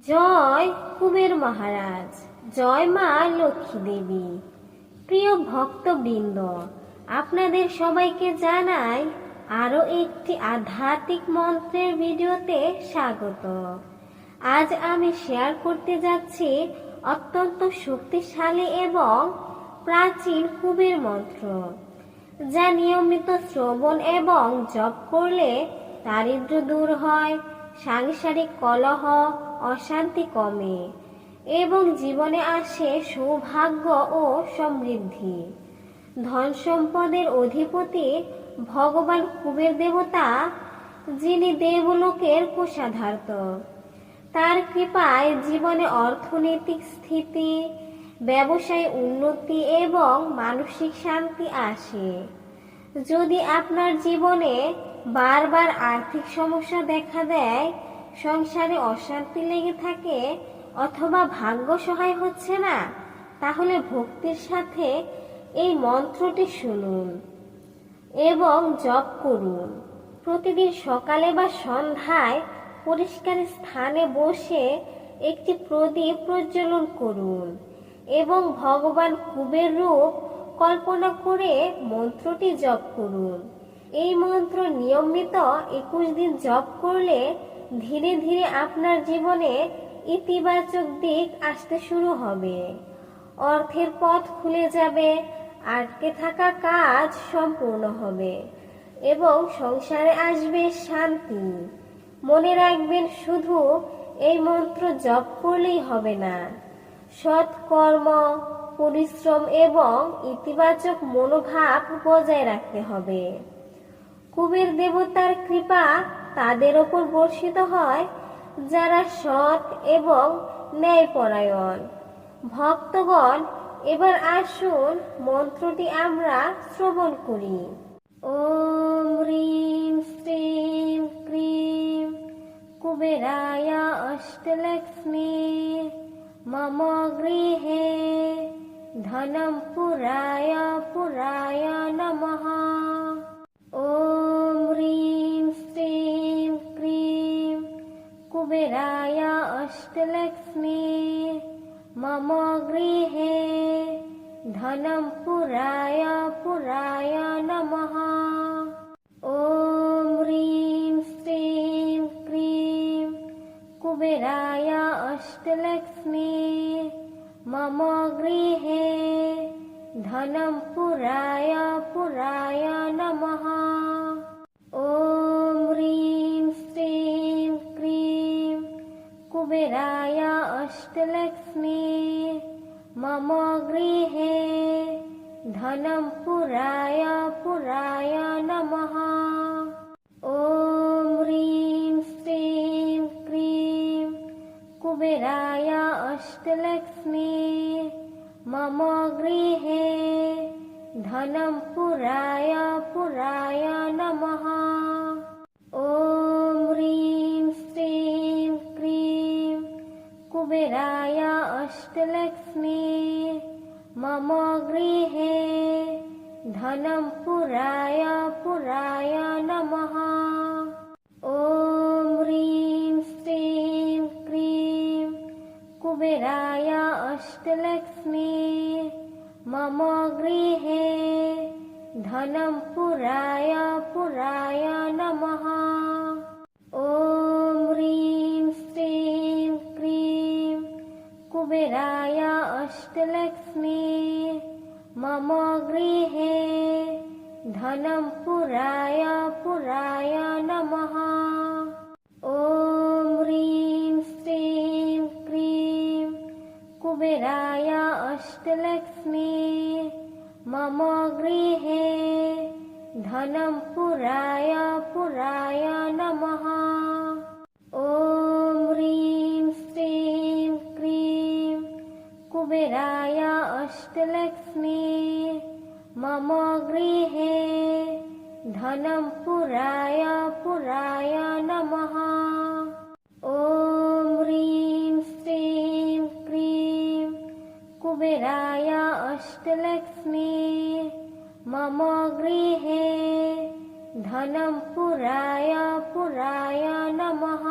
জয় কুবের মহারাজ, জয় মা লক্ষ্মী দেবী। প্রিয় ভক্তবৃন্দ, আপনাদের সবাইকে জানাই আরো একটি আধ্যাত্মিক মন্ত্রের ভিডিওতে স্বাগত। আজ আমি শেয়ার করতে যাচ্ছি অত্যন্ত শক্তিশালী এবং প্রাচীন কুবের মন্ত্র, যা নিয়মিত শ্রবণ এবং জপ করলে দারিদ্র্য দূর হয়, সাংসারিক কলহ অশান্তি কমে এবং জীবনে আসে সৌভাগ্য ও সমৃদ্ধি। ধন সম্পদের অধিপতি ভগবান কুবের দেবতা, যিনি দেবলোকের কোষাধার্ত, তার কৃপায় জীবনে অর্থনৈতিক স্থিতি, ব্যবসায় উন্নতি এবং মানসিক শান্তি আসে। যদি আপনার জীবনে বারবার আর্থিক সমস্যা দেখা দেয়, সংসারে অশান্তি লেগে থাকে অথবা ভাগ্য সহায় হচ্ছে না, তাহলে ভক্তির সাথে এই মন্ত্রটি শুনুন এবং জপ করুন। প্রতিদিন সকালে বা সন্ধ্যায় পরিষ্কার স্থানে বসে একটি প্রদীপ প্রজ্বলন করুন এবং ভগবান কুবের রূপ কল্পনা করে মন্ত্রটি জপ করুন। এই মন্ত্র নিয়মিত 21 দিন জপ করলে ধীরে ধীরে আপনার জীবনে ইতিবাচক দিক আসতে শুরু হবে। অর্থের পথ খুলে যাবে, আটকে থাকা কাজ সম্পূর্ণ হবে এবং সংসারে আসবে শান্তি। মনে রাখবেন, শুধু এই মন্ত্র জপ করলেই হবে না, সৎ কর্ম, পরিশ্রম এবং ইতিবাচক মনোভাব বজায় রাখতে হবে। কুবের দেবতার কৃপা তাদের ওপর বর্ষিত হয় যারা সৎ এবং ন্যায়পরায়ণ। ভক্তগণ, এবার আসুন মন্ত্রটি আমরা শ্রবণ করি। ওম হ্রিং শ্রীং ক্রিং কুবেরায় অষ্টলক্ষ্মী মম গৃহে ধনম পুরায় পুরায় নমঃ। ওম হ্রিং শ্রীং ক্রিং কুবেরায় অষ্টলক্ষ্মী মম গৃহে ধনম পুরায় পুরায় নমঃ। ওম হ্রিং শ্রীং ক্রিং কুবেরায় অষ্টলক্ষ্মী মম গৃহে ধনম পুরায় পুরায় নমঃ। ওম হ্রিং শ্রীং ক্রিং কুবেরায় অষ্টলক্ষ্মী মম গৃহে ধনম পুরায় পুরায় নমঃ। ওম হ্রিং শ্রীং ক্রিং কুবেরায় অষ্টলক্ষ্মী মম গৃহে ধনম পুরায় পুরায় নমঃ। ওম হ্রিং শ্রীং ক্রিং কুবেরায় অষ্টলক্ষ্মী মম গৃহে ধনম পুরায় পুরায় নমঃ। ওম হ্রিং শ্রীং ক্রিং কুবেরায় অষ্টলক্ষ্মী মম গৃহে ধনম পুরায় পুরায় নমঃ। ওম হ্রিং শ্রীং ক্রিং কুবেরায় অষ্টলক্ষ্মী মম গৃহে ধনম পুরায় পুরায় নমঃ। ওম হ্রিং শ্রীং ক্রিং কুবেরায় অষ্টলক্ষ্মী মম গৃহে ধনম পুরায় পুরায় নমঃ। ওম হ্রিং শ্রীং ক্রিং কুবেরায় অষ্টলক্ষ্মী মম গৃহে ধনম পুরায় পুরায় নমঃ। ওম হ্রিং শ্রীং ক্রিং কুবেরায় অষ্টলক্ষ্মী মম গৃহে ধনম পুরায় পুরায় নমঃ।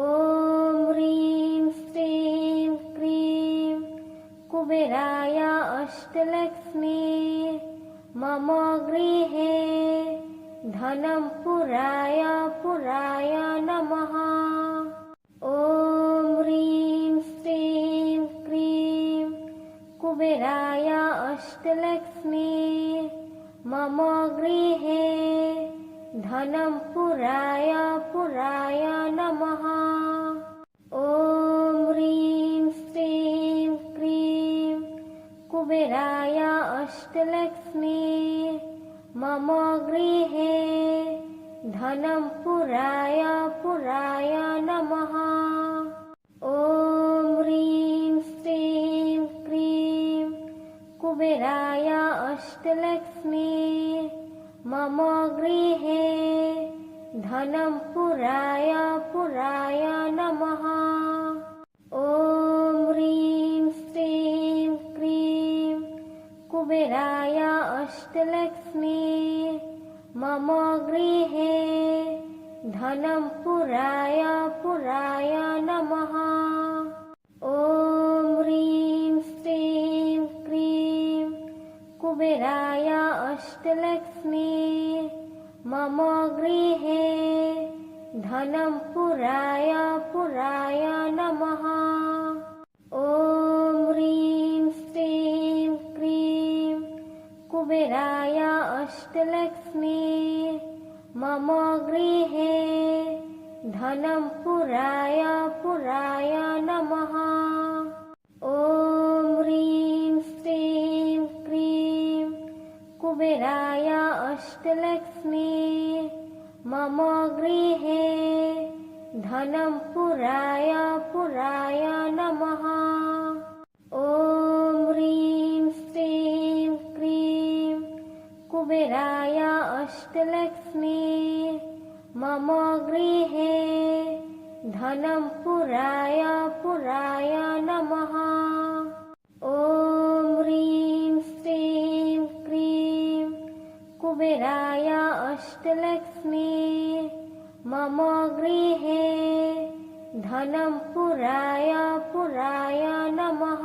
ওম হ্রিং अष्टलक्ष्मी मम गृहे धनं पुराय पुराय नमः। ॐ ह्रीं श्रीं क्रीं कुबेराय अष्टलक्ष्मी मम गृहे धनं पुराय पुराय नमः। ॐ ह्रीं श्रीं क्रीं कुबेराय अष्टलक्ष्मी मम गृहे धनं पुराय पुराय नमः। ॐ ह्रीं श्रीं क्रीं कुबेराय अष्टलक्ष्मी मम गृहे धनं पुराय पुराय नमः। ॐ ह्रीं श्रीं क्रीं कुबेराय अष्टलक्ष्मी मम गृहे धनं पुराय पुराय नमः। ॐ ह्रीं श्रीं क्रीं कुबेराय अष्टलक्ष्मी मम गृहे धनं पुराय पुराय नमः। ॐ ह्रीं श्रीं क्रीं कुबेराय अष्टलक्ष्मी मम गृहे धनं पुराय पुराय नमः। ॐ ह्रीं श्रीं क्रीं कुबेराय अष्टलक्ष्मी मम गृहे धनं पुराय पुराय नमः। ॐ ह्रीं श्रीं क्रीं कुबेराय अष्टलक्ष्मी मम गृहे धनं पुराय पुराय नमः। ॐ ह्रीं श्रीं क्रीं कुबेराय अष्टलक्ष्मी मम गृहे धनं पुराय पुराय नमः।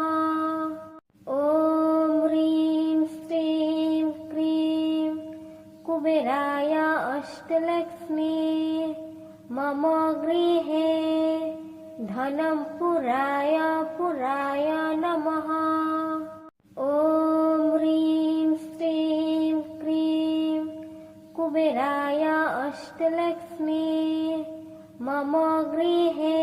ॐ ह्रीं श्रीं क्रीं कुबेराय अष्टलक्ष्मी मम गृहे धनं पुराय पुराय नमः। ॐ ह्रीं श्रीं क्रीं कुबेराय अष्टलक्ष्मी मम गृहे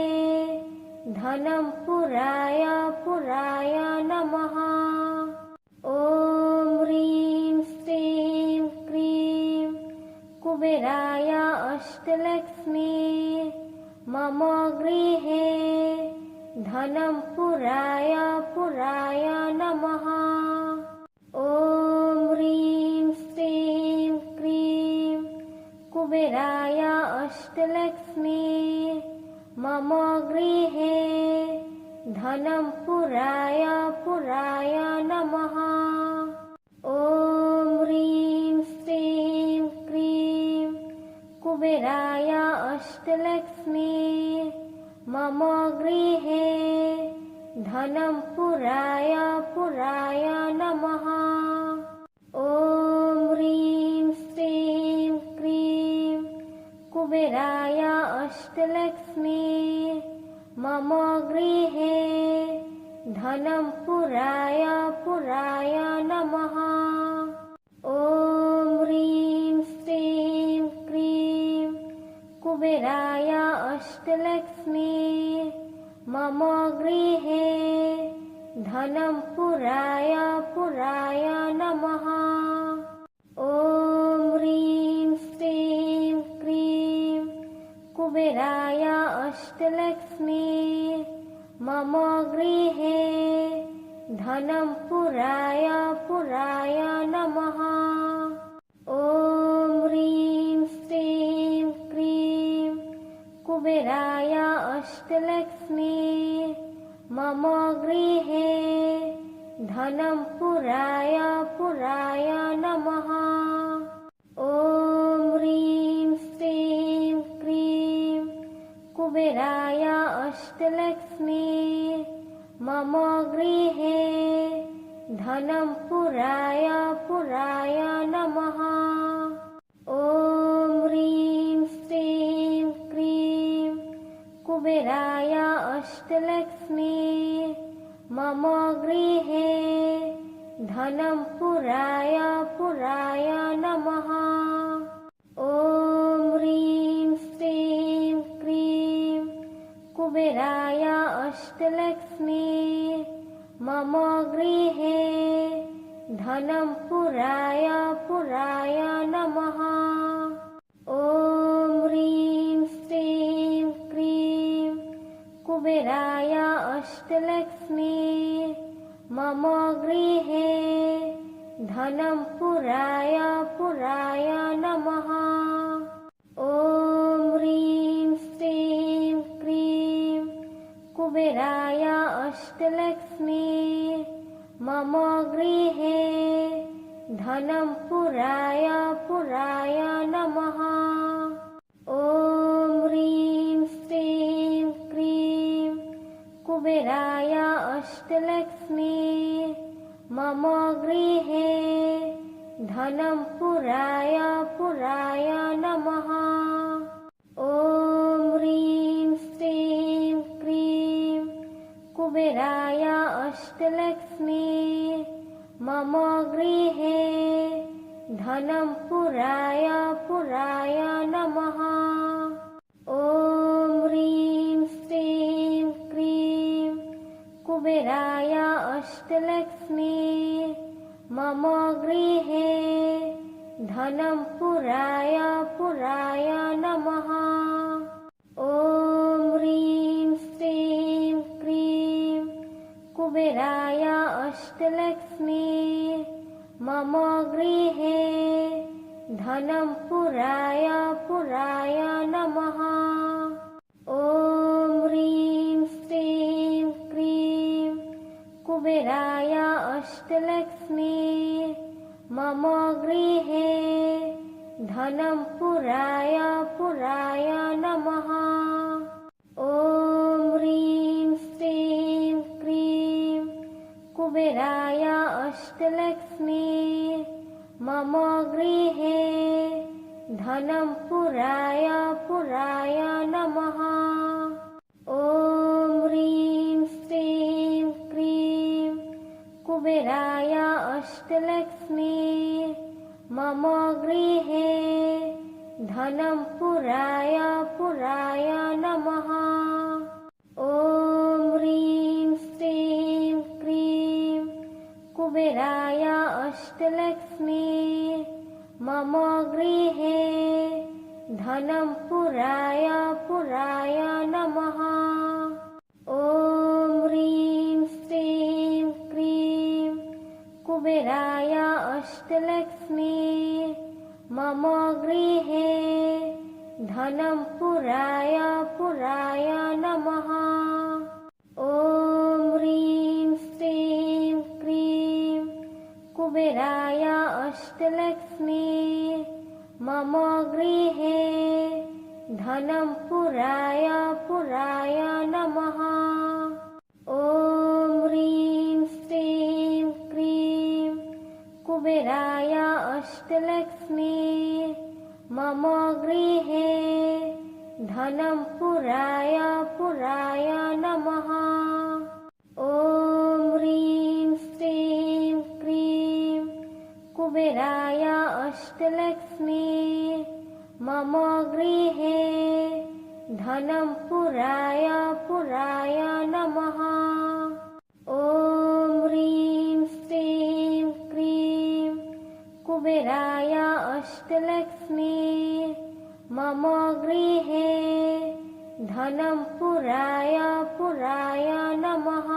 धनं पुराय पुराय नमः। ॐ ह्रीं श्रीं क्रीं कुबेराय अष्टलक्ष्मी मम गृहे धनं पुराय पुराय नमः। ॐ ह्रीं श्रीं क्रीं कुबेराय अष्टलक्ष्मी मम गृहे धनं पुराय पुराय नमः। ॐ ह्रीं श्रीं क्रीं कुबेराय अष्टलक्ष्मी मम गृहे धनं पुराय पुराय नमः। ॐ ह्रीं श्रीं क्रीं कुबेराय अष्टलक्ष्मी मम गृहे धनं पुराय पुराय नमः। ॐ ह्रीं श्रीं क्रीं कुबेराय अष्टलक्ष्मी मम गृहे धनं पुराय पुराय नमः। ॐ ह्रीं श्रीं क्रीं कुबेराय अष्टलक्ष्मी मम गृहे धनं पुराय पुराय नमः। ॐ ह्रीं श्रीं क्रीं कुबेराय अष्टलक्ष्मी मम गृहे धनं पुराय पुराय नमः। ॐ ह्रीं श्रीं क्रीं कुबेराय अष्टलक्ष्मी मम गृहे धनं पुराय पुराय नमः। ॐ ह्रीं श्रीं क्रीं कुबेराय अष्टलक्ष्मी मम गृहे धनं पुराय पुराय नमः। ॐ ह्रीं श्रीं क्रीं कुबेराय अष्टलक्ष्मी मम गृहे धनं पुराय पुराय नमः। ॐ ह्रीं श्रीं क्रीं कुबेराय अष्टलक्ष्मी मम गृहे धनं पुराय पुराय नमः। ॐ ह्रीं श्रीं क्रीं कुबेराय अष्टलक्ष्मी मम गृहे धनं पुराय पुराय नमः। ॐ ह्रीं श्रीं क्रीं कुबेराय अष्टलक्ष्मी मम गृहे धनं पुराय पुराय नमः। ॐ ह्रीं श्रीं क्रीं कुबेराय अष्टलक्ष्मी मम गृहे धनं पुराय पुराय नमः। ॐ ह्रीं श्रीं क्रीं कुबेराय अष्टलक्ष्मी मम गृहे धनं पुराय पुराय नमः। ॐ ह्रीं श्रीं क्रीं कुबेराय अष्टलक्ष्मी मम गृहे धनं पुराय पुराय नमः। ॐ ह्रीं श्रीं क्रीं कुबेराय अष्टलक्ष्मी मम गृहे धनं पुराय पुराय नमः। ॐ ह्रीं श्रीं क्रीं कुबेराय अष्टलक्ष्मी मम गृहे धनं पुराय पुराय नमः। ॐ ह्रीं श्रीं क्रीं कुबेराय अष्टलक्ष्मी मम गृहे धनं पुराय पुराय नमः। ॐ ह्रीं श्रीं क्रीं कुबेराय अष्टलक्ष्मी मम गृहे धनं पुराय पुराय नमः। ॐ ह्रीं श्रीं क्रीं कुबेराय अष्टलक्ष्मी मम गृहे धनं पुराय पुराय नमः। ॐ ह्रीं श्रीं क्रीं कुबेराय अष्टलक्ष्मी मम गृहे धनं पुराय पुराय नमः। ॐ ह्रीं श्रीं क्रीं कुबेराय अष्टलक्ष्मी मम गृहे धनं पुराय पुराय नमः। ॐ ह्रीं श्रीं क्रीं कुबेराय अष्टलक्ष्मी मम गृहे धनं पुराय पुराय नमः। ॐ ह्रीं श्रीं क्रीं कुबेराय अष्टलक्ष्मी मम गृहे धनं पुराय पुराय नमः।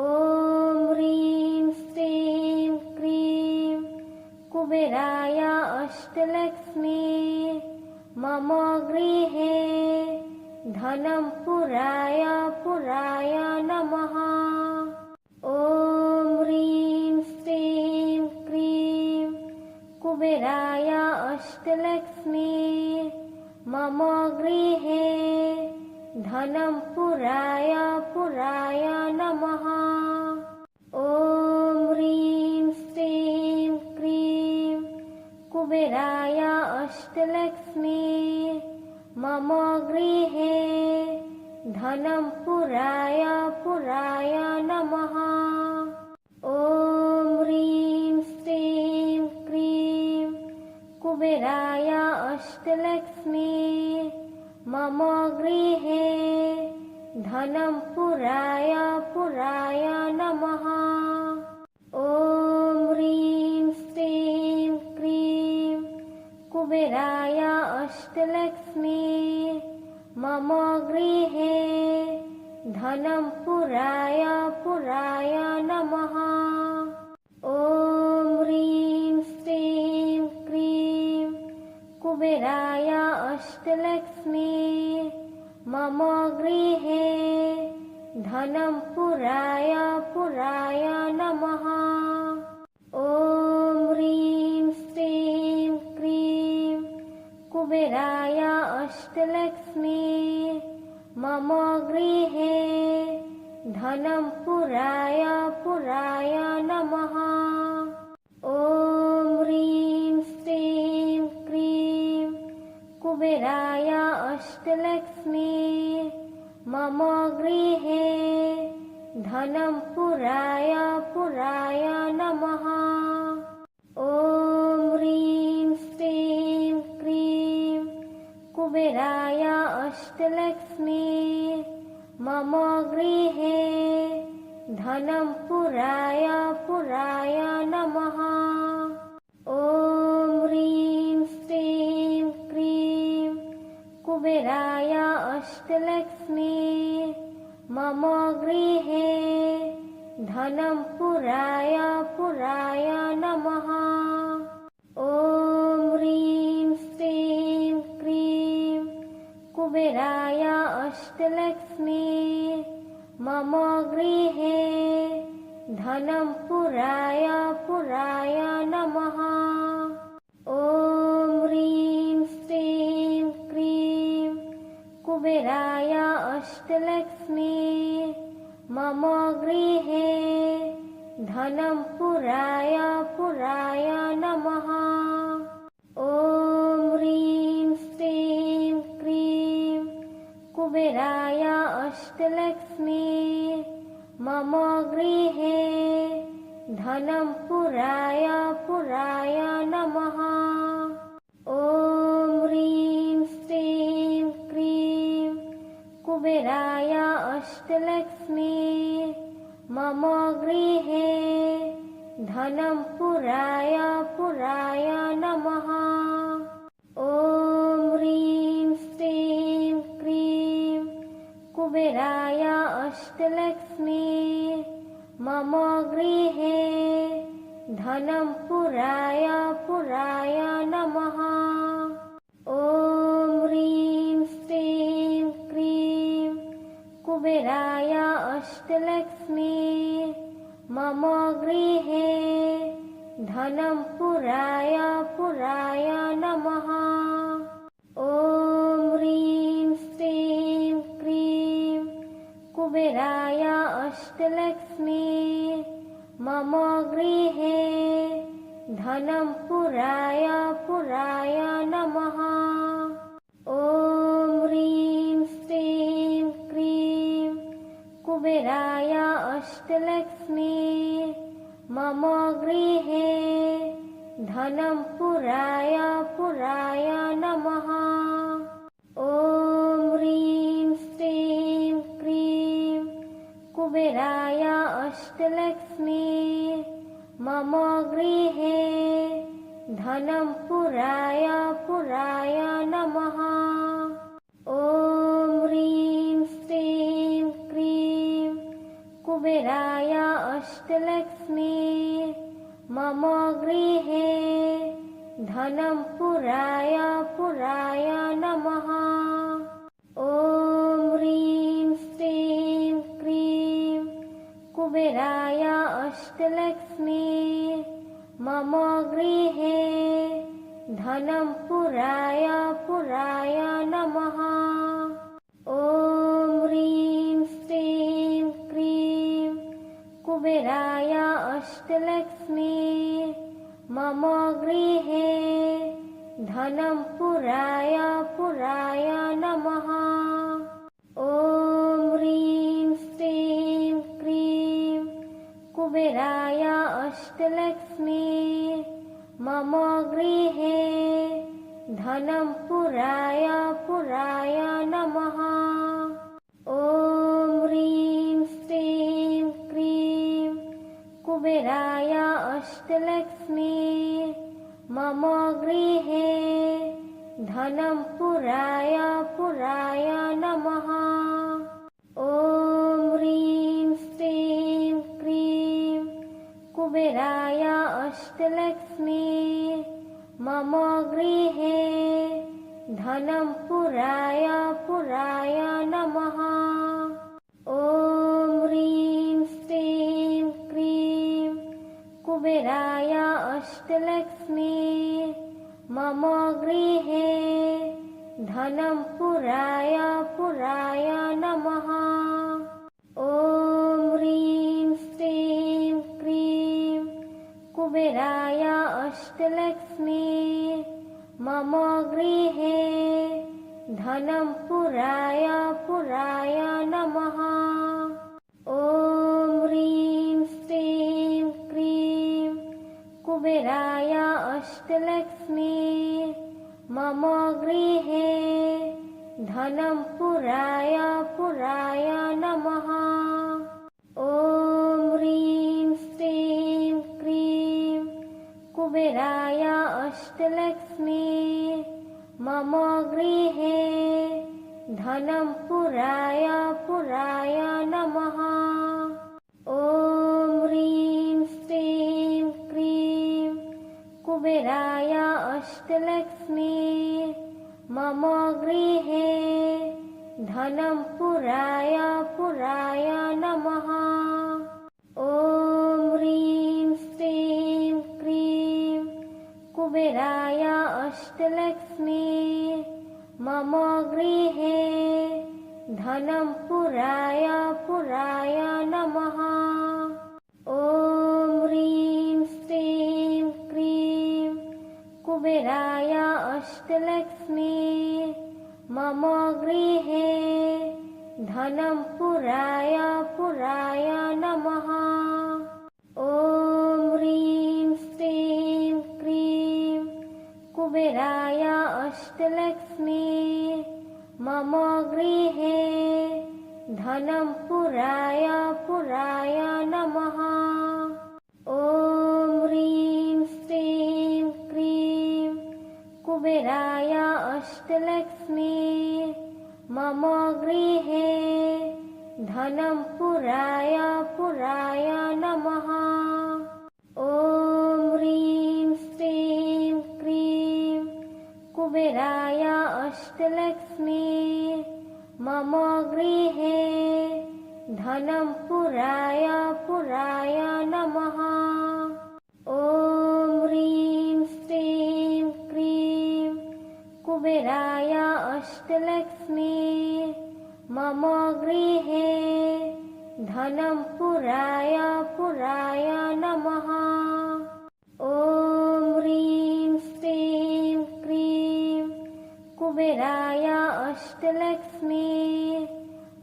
ॐ ह्रीं श्रीं क्रीं कुबेराय अष्टलक्ष्मी मम गृहे धनं पुराय पुराय नमः। ॐ ह्रीं श्रीं क्रीं कुबेराय अष्टलक्ष्मी मम गृहे धनं पुराय पुराय नमः। ॐ अष्टलक्ष्मी मम गृहे धनं पुराय पुराय नमः। ॐ ह्रीं श्रीं क्रीं कुबेराय अष्टलक्ष्मी मम गृहे धनं पुराय पुराय नमः। ॐ ह्रीं श्रीं क्रीं कुबेराय अष्टलक्ष्मी मम गृहे धनं पुराय पुराय नमः। ॐ ह्रीं श्रीं क्रीं कुबेराय अष्टलक्ष्मी मम गृहे धनं पुराय पुराय नमः। ॐ ह्रीं श्रीं क्रीं कुबेराय अष्टलक्ष्मी मम गृहे धनं पुराय पुराय नमः। ॐ ह्रीं श्रीं क्रीं कुबेराय अष्टलक्ष्मी मम गृहे धनं पुराय पुराय नमः। ॐ ह्रीं श्रीं क्रीं कुबेराय अष्टलक्ष्मी मम गृहे धनं पुराय पुराय नमः। ॐ ह्रीं श्रीं क्रीं कुबेराय अष्टलक्ष्मी मम गृहे धनं पुराय पुराय नमः। ॐ ह्रीं श्रीं क्रीं कुबेराय अष्टलक्ष्मी मम गृहे धनं पुराय पुराय नमः। ॐ ह्रीं श्रीं क्रीं कुबेराय अष्टलक्ष्मी मम गृहे धनं पुराय पुराय नमः। ॐ ह्रीं श्रीं क्रीं कुबेराय अष्टलक्ष्मी मम गृहे धनं पुराय पुराय नमः। ॐ ह्रीं श्रीं क्रीं कुबेराय अष्टलक्ष्मी मम गृहे धनं पुराय पुराय नमः। ॐ ह्रीं श्रीं क्रीं कुबेराय अष्टलक्ष्मी मम गृहे धनं पुराय पुराय नमः। ॐ ह्रीं श्रीं क्रीं कुबेराय अष्टलक्ष्मी मम गृहे धनं पुराय पुराय नमः। ॐ ह्रीं श्रीं क्रीं कुबेराय अष्टलक्ष्मी मम गृहे धनं पुराय पुराय नमः। ॐ ह्रीं श्रीं क्रीं कुबेराय अष्टलक्ष्मी मम गृहे धनं पुराय पुराय नमः। ॐ ह्रीं श्रीं क्रीं कुबेराय अष्टलक्ष्मी मम गृहे धनं पुराय पुराय नमः। ॐ ह्रीं श्रीं क्रीं कुबेराय अष्टलक्ष्मी मम गृहे धनं पुराय पुराय नमः। ॐ ह्रीं श्रीं क्रीं कुबेराय अष्टलक्ष्मी मम गृहे धनं पुराय पुराय नमः। ॐ ह्रीं श्रीं क्रीं कुबेराय अष्टलक्ष्मी मम गृहे धनं पुराय पुराय नमः। ॐ ह्रीं श्रीं क्रीं कुबेराय अष्टलक्ष्मी मम गृहे धनं पुराय पुराय नमः। ॐ ह्रीं श्रीं क्रीं कुबेराय अष्टलक्ष्मी मम गृहे धनं पुराय पुराय नमः। ॐ ह्रीं श्रीं क्रीं कुबेराय अष्टलक्ष्मी मम गृहे धनं पुराय पुराय नमः। ॐ ह्रीं श्रीं क्रीं कुबेराय अष्टलक्ष्मी मम गृहे धनं पुराय पुराय नमः। ॐ ह्रीं श्रीं क्रीं कुबेराय अष्टलक्ष्मी मम गृहे धनं पुराय पुराय नमः। ॐ ह्रीं श्रीं क्रीं कुबेराय अष्टलक्ष्मी मम गृहे धनं पुराय पुराय नमः। ॐ ह्रीं श्रीं क्रीं कुबेराय अष्टलक्ष्मी मम गृहे धनं पुराय पुराय नमः। ॐ ह्रीं श्रीं क्रीं कुबेराय अष्टलक्ष्मी मम गृहे धनं पुराय पुराय नमः। ॐ ह्रीं श्रीं क्रीं कुबेराय अष्टलक्ष्मी मम गृहे धनं पुराय पुराय नमः। ॐ ह्रीं श्रीं क्रीं कुबेराय अष्टलक्ष्मी मम गृहे धनं पुराय पुराय नमः। ॐ ह्रीं श्रीं क्रीं कुबेराय अष्टलक्ष्मी मम गृहे धनं पुराय पुराय नमः। ॐ ह्रीं श्रीं क्रीं कुबेराय अष्टलक्ष्मी मम गृहे धनं पुराय पुराय नमः। ॐ ह्रीं श्रीं क्रीं कुबेराय अष्टलक्ष्मी मम गृहे धनं पुराय पुराय नमः। ॐ ह्रीं श्रीं क्रीं कुबेराय अष्टलक्ष्मी मम गृहे धनं पुराय पुराय नमः। ॐ ह्रीं श्रीं क्रीं कुबेराय अष्टलक्ष्मी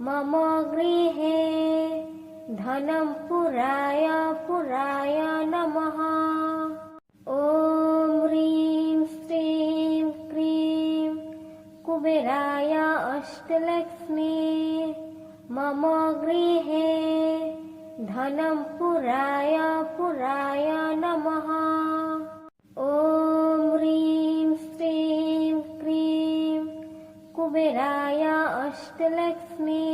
मम गृहे धनं पुराय पुराय नमः। ॐ ह्रीं श्रीं क्रीं कुबेराय अष्टलक्ष्मी मम गृहे धनं पुराय पुराय नमः। ॐ ह्रीं श्रीं क्रीं कुबेराय अष्टलक्ष्मी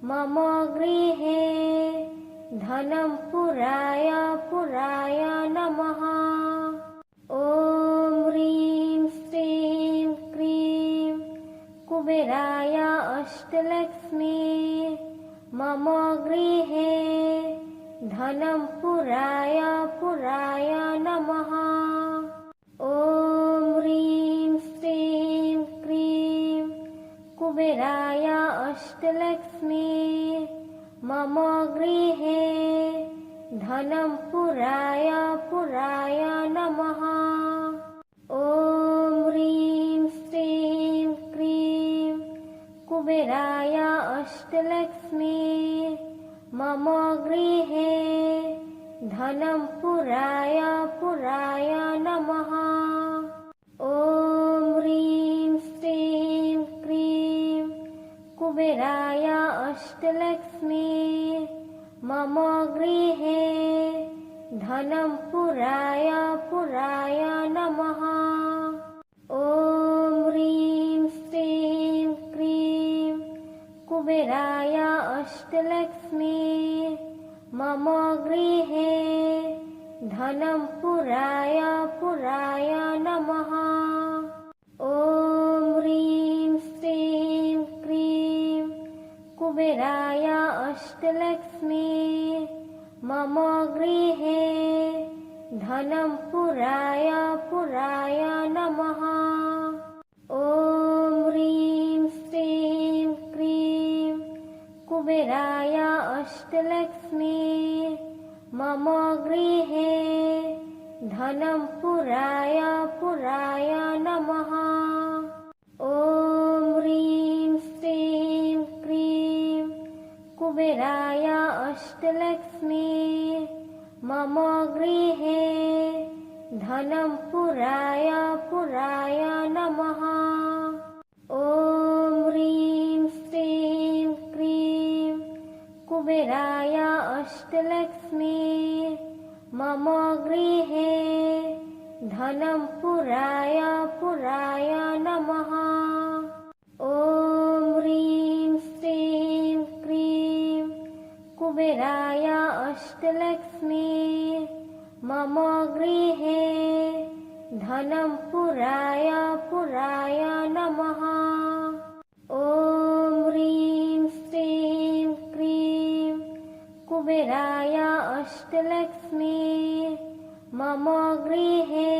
मम गृहे धनं पुराय पुराय नमः। ॐ ह्रीं श्रीं क्रीं कुबेराय अष्टलक्ष्मी मम गृहे धनं पुराय पुराय नमः। ॐ ह्रीं श्रीं क्रीं कुबेराय अष्टलक्ष्मी मम गृहे धनं पुराय पुराय नमः। ॐ कुबेराय अष्टलक्ष्मी मम गृहे धनं पुराय पुराय नमः। ॐ ह्रीं श्रीं क्रीं कुबेराय अष्टलक्ष्मी मम गृहे धनं पुराय पुराय नमः। ॐ ह्रीं श्रीं क्रीं कुबेराय अष्टलक्ष्मी मम गृहे धनं पुराय पुराय नमः। ॐ ह्रीं श्रीं क्रीं कुबेराय अष्टलक्ष्मी मम गृहे धनं पुराय पुराय नमः। ॐ ह्रीं श्रीं क्रीं कुबेराय अष्टलक्ष्मी मम गृहे धनं पुराय पुराय नमः। ॐ ह्रीं श्रीं क्रीं कुबेराय अष्टलक्ष्मी मम गृहे धनं पुराय पुराय नमः। ॐ ह्रीं श्रीं क्रीं कुबेराय अष्टलक्ष्मी मम गृहे धनं पुराय पुराय नमः। ॐ ह्रीं श्रीं क्रीं कुबेराय अष्टलक्ष्मी मम गृहे धनं पुराय पुराय नमः। ॐ ह्रीं श्रीं क्रीं कुबेराय अष्टलक्ष्मी मम गृहे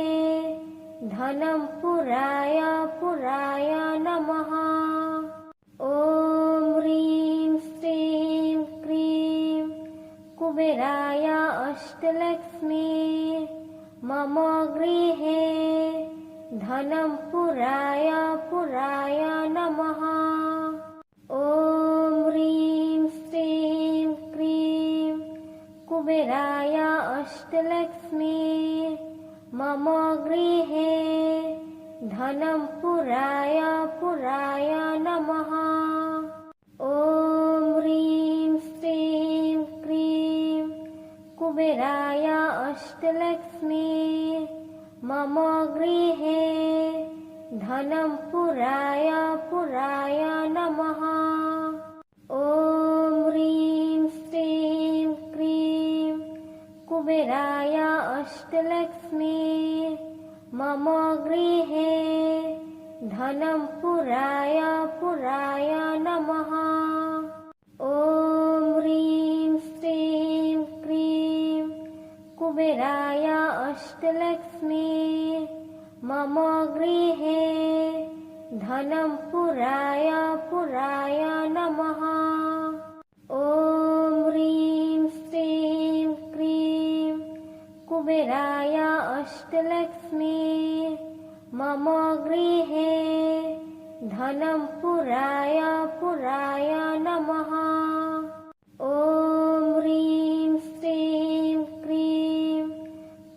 धनं पुराय पुराय नमः। ॐ ह्रीं श्रीं क्रीं कुबेराय अष्टलक्ष्मी मम गृहे धनं पुराय पुराय नमः। ॐ ह्रीं श्रीं क्रीं कुबेराय अष्टलक्ष्मी मम गृहे धनं पुराय पुराय नमः। ॐ ह्रीं श्रीं क्रीं कुबेराय अष्टलक्ष्मी मम गृहे धनं पुराय पुराय नमः। ॐ ह्रीं श्रीं क्रीं कुबेराय अष्टलक्ष्मी मम गृहे धनं पुराय पुराय नमः। ॐ ह्रीं श्रीं क्रीं कुबेराय अष्टलक्ष्मी मम गृहे धनं पुराय पुराय नमः। ॐ ह्रीं श्रीं क्रीं कुबेराय अष्टलक्ष्मी मम गृहे धनं पुराय पुराय नमः। ॐ ह्रीं श्रीं क्रीं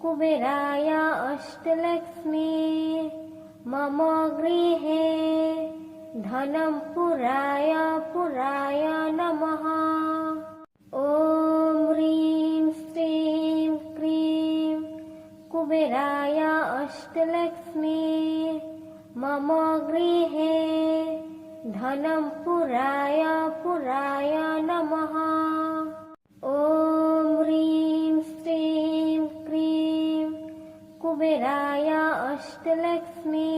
कुबेराय अष्टलक्ष्मी मम गृहे धनं पुराय पुराय नमः। ॐ ह्रीं श्रीं क्रीं कुबेराय अष्टलक्ष्मी मम गृहे धनं पुराय पुराय नमः। ॐ ह्रीं श्रीं क्रीं कुबेराय अष्टलक्ष्मी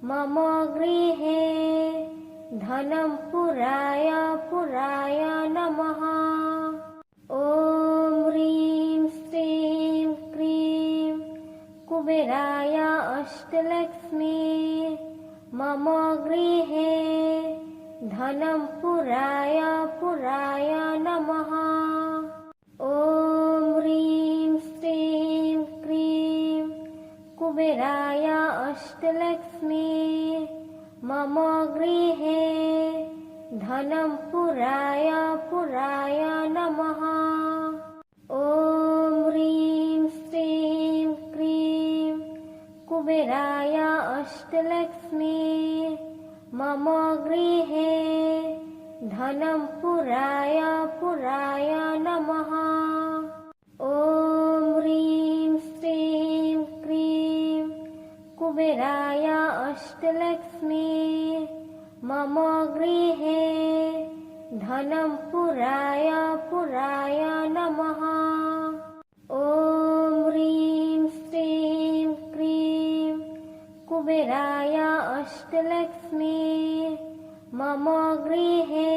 मम गृहे धनं पुराय पुराय नमः। ॐ ह्रीं श्रीं क्रीं कुबेराय अष्टलक्ष्मी मम गृहे धनं पुराय पुराय नमः। ॐ ह्रीं श्रीं क्रीं कुबेराय अष्टलक्ष्मी मम गृहे धनं पुराय पुराय नमः। ॐ ह्रीं श्रीं क्रीं कुबेराय अष्टलक्ष्मी मम गृहे धनं पुराय पुराय नमः। ॐ ह्रीं श्रीं क्रीं कुबेराय अष्टलक्ष्मी मम गृहे धनं पुराय पुराय नमः। ॐ ह्रीं श्रीं क्रीं कुबेराय अष्टलक्ष्मी मम गृहे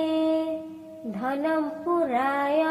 धनं पुराय